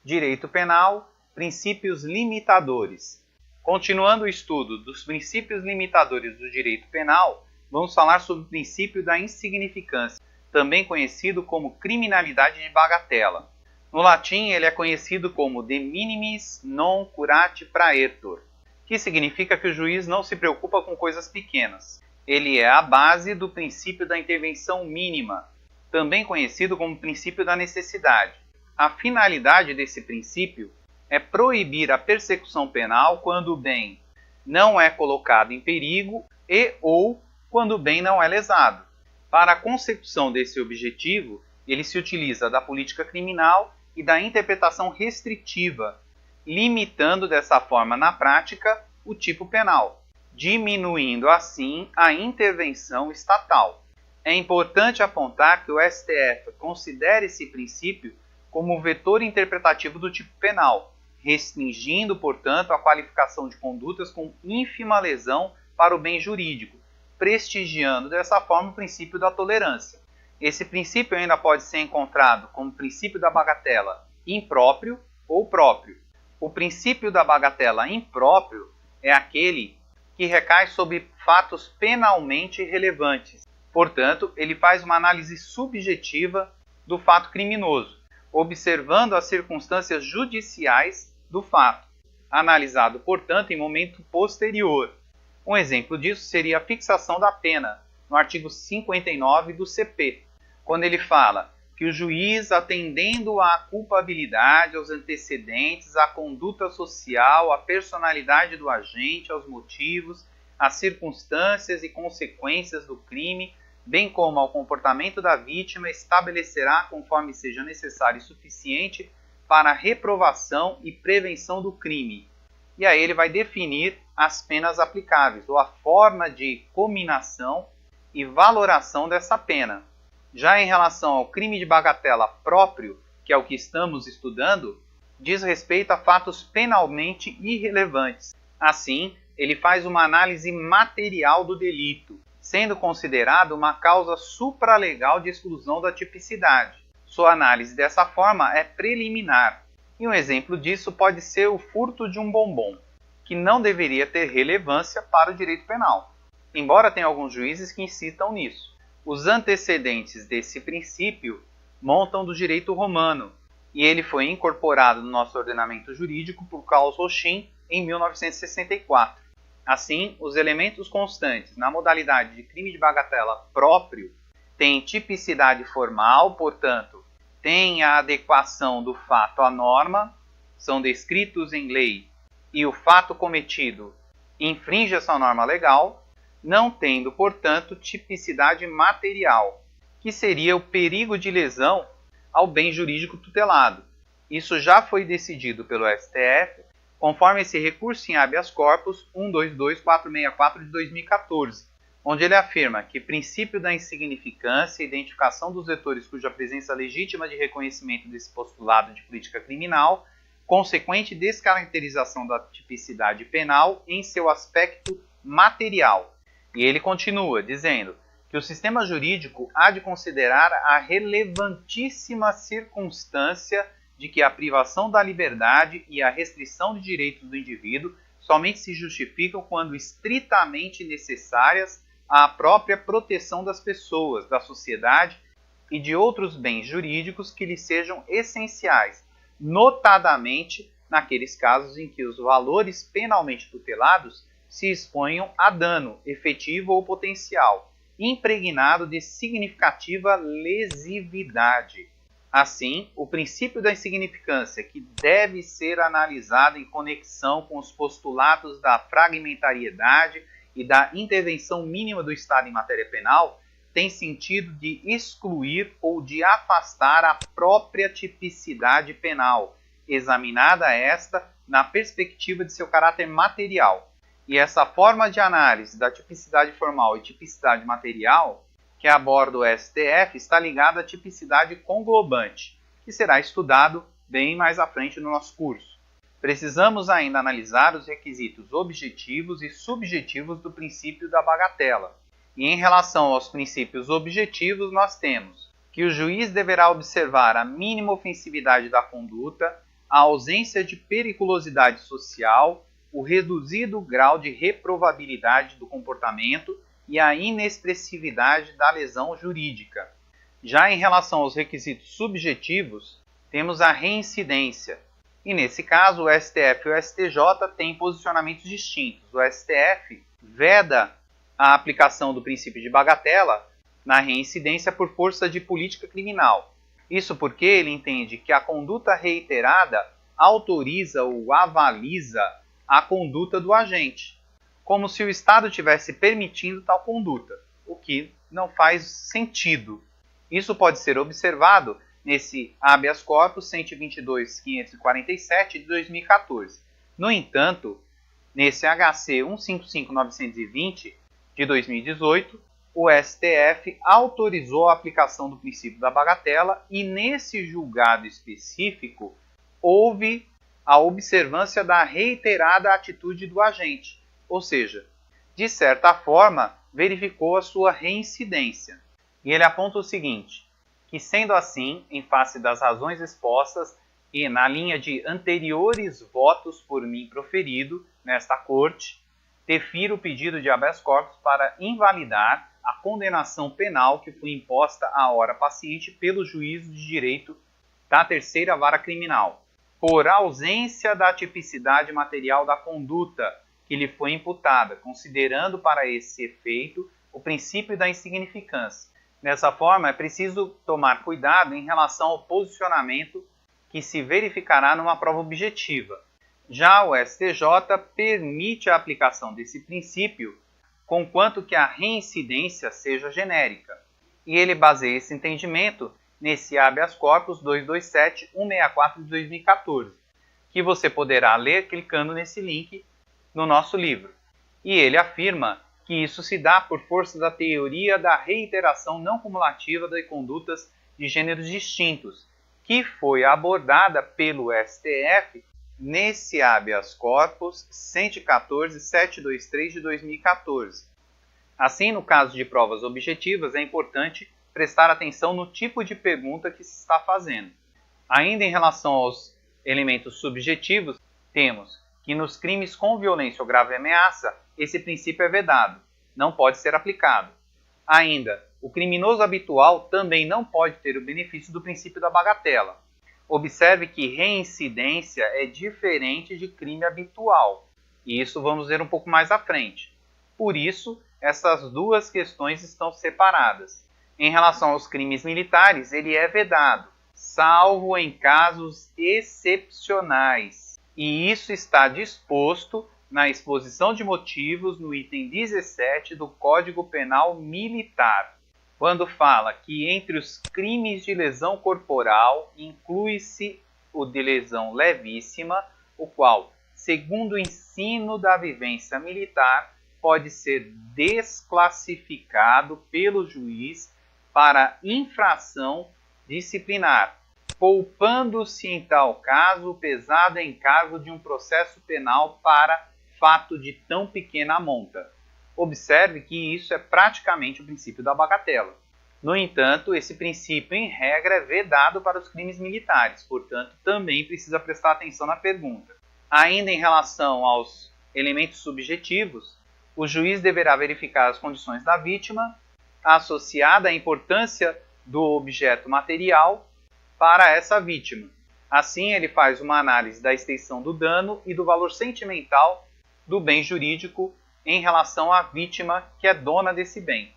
Direito penal, princípios limitadores. Continuando o estudo dos princípios limitadores do direito penal, vamos falar sobre o princípio da insignificância, também conhecido como criminalidade de bagatela. No latim, ele é conhecido como de minimis non curate praetor, que significa que o juiz não se preocupa com coisas pequenas. Ele é a base do princípio da intervenção mínima, também conhecido como princípio da necessidade. A finalidade desse princípio é proibir a persecução penal quando o bem não é colocado em perigo e ou quando o bem não é lesado. Para a consecução desse objetivo, ele se utiliza da política criminal e da interpretação restritiva, limitando dessa forma na prática o tipo penal, diminuindo assim a intervenção estatal. É importante apontar que o STF considera esse princípio como o vetor interpretativo do tipo penal, restringindo, portanto, a qualificação de condutas com ínfima lesão para o bem jurídico, prestigiando dessa forma o princípio da tolerância. Esse princípio ainda pode ser encontrado como princípio da bagatela impróprio ou próprio. O princípio da bagatela impróprio é aquele que recai sobre fatos penalmente relevantes. Portanto, ele faz uma análise subjetiva do fato criminoso, observando as circunstâncias judiciais do fato, analisado, portanto, em momento posterior. Um exemplo disso seria a fixação da pena, no artigo 59 do CP, quando ele fala que o juiz, atendendo à culpabilidade, aos antecedentes, à conduta social, à personalidade do agente, aos motivos, às circunstâncias e consequências do crime, bem como ao comportamento da vítima, estabelecerá, conforme seja necessário e suficiente, para a reprovação e prevenção do crime. E aí ele vai definir as penas aplicáveis, ou a forma de cominação e valoração dessa pena. Já em relação ao crime de bagatela próprio, que é o que estamos estudando, diz respeito a fatos penalmente irrelevantes. Assim, ele faz uma análise material do delito, sendo considerado uma causa supralegal de exclusão da tipicidade. Sua análise dessa forma é preliminar, e um exemplo disso pode ser o furto de um bombom, que não deveria ter relevância para o direito penal, embora tenha alguns juízes que insistam nisso. Os antecedentes desse princípio montam do direito romano, e ele foi incorporado no nosso ordenamento jurídico por Carlos Rochin em 1964. Assim, os elementos constantes na modalidade de crime de bagatela próprio têm tipicidade formal, portanto, têm a adequação do fato à norma, são descritos em lei, e o fato cometido infringe essa norma legal, não tendo, portanto, tipicidade material, que seria o perigo de lesão ao bem jurídico tutelado. Isso já foi decidido pelo STF, conforme esse recurso em habeas corpus 122464 de 2014, onde ele afirma que princípio da insignificância e identificação dos vetores cuja presença legítima de reconhecimento desse postulado de política criminal, consequente descaracterização da tipicidade penal em seu aspecto material. E ele continua dizendo que o sistema jurídico há de considerar a relevantíssima circunstância de que a privação da liberdade e a restrição de direitos do indivíduo somente se justificam quando estritamente necessárias à própria proteção das pessoas, da sociedade e de outros bens jurídicos que lhes sejam essenciais, notadamente naqueles casos em que os valores penalmente tutelados se exponham a dano, efetivo ou potencial, impregnado de significativa lesividade. Assim, o princípio da insignificância, que deve ser analisado em conexão com os postulados da fragmentariedade e da intervenção mínima do Estado em matéria penal, tem sentido de excluir ou de afastar a própria tipicidade penal, examinada esta na perspectiva de seu caráter material. E essa forma de análise da tipicidade formal e tipicidade material que aborda o STF está ligada à tipicidade conglobante, que será estudado bem mais à frente no nosso curso. Precisamos ainda analisar os requisitos objetivos e subjetivos do princípio da bagatela. E em relação aos princípios objetivos, nós temos que o juiz deverá observar a mínima ofensividade da conduta, a ausência de periculosidade social, o reduzido grau de reprovabilidade do comportamento e a inexpressividade da lesão jurídica. Já em relação aos requisitos subjetivos, temos a reincidência. E nesse caso, o STF e o STJ têm posicionamentos distintos. O STF veda a aplicação do princípio de bagatela na reincidência por força de política criminal. Isso porque ele entende que a conduta reiterada autoriza ou avaliza a conduta do agente, como se o Estado tivesse permitindo tal conduta, o que não faz sentido. Isso pode ser observado nesse habeas corpus 122.547 de 2014. No entanto, nesse HC 155.920 de 2018, o STF autorizou a aplicação do princípio da bagatela e nesse julgado específico houve a observância da reiterada atitude do agente, ou seja, de certa forma, verificou a sua reincidência. E ele aponta o seguinte, que sendo assim, em face das razões expostas e na linha de anteriores votos por mim proferido nesta corte, defiro o pedido de habeas corpus para invalidar a condenação penal que foi imposta à hora paciente pelo juízo de direito da terceira vara criminal, por ausência da tipicidade material da conduta que lhe foi imputada, considerando para esse efeito o princípio da insignificância. Dessa forma, é preciso tomar cuidado em relação ao posicionamento que se verificará numa prova objetiva. Já o STJ permite a aplicação desse princípio, conquanto que a reincidência seja genérica. E ele baseia esse entendimento nesse habeas corpus 227.164 de 2014, que você poderá ler clicando nesse link no nosso livro. E ele afirma que isso se dá por força da teoria da reiteração não cumulativa de condutas de gêneros distintos, que foi abordada pelo STF nesse habeas corpus 114.723 de 2014. Assim, no caso de provas objetivas, é importante prestar atenção no tipo de pergunta que se está fazendo. Ainda em relação aos elementos subjetivos, temos que nos crimes com violência ou grave ameaça, esse princípio é vedado, não pode ser aplicado. Ainda, o criminoso habitual também não pode ter o benefício do princípio da bagatela. Observe que reincidência é diferente de crime habitual, e isso vamos ver um pouco mais à frente. Por isso, essas duas questões estão separadas. Em relação aos crimes militares, ele é vedado, salvo em casos excepcionais. E isso está disposto na exposição de motivos no item 17 do Código Penal Militar, quando fala que entre os crimes de lesão corporal inclui-se o de lesão levíssima, o qual, segundo o ensino da vivência militar, pode ser desclassificado pelo juiz para infração disciplinar, poupando-se em tal caso o pesado encargo de um processo penal para fato de tão pequena monta. Observe que isso é praticamente o princípio da bagatela. No entanto, esse princípio, em regra, é vedado para os crimes militares, portanto, também precisa prestar atenção na pergunta. Ainda em relação aos elementos subjetivos, o juiz deverá verificar as condições da vítima, associada à importância do objeto material para essa vítima. Assim, ele faz uma análise da extensão do dano e do valor sentimental do bem jurídico em relação à vítima que é dona desse bem.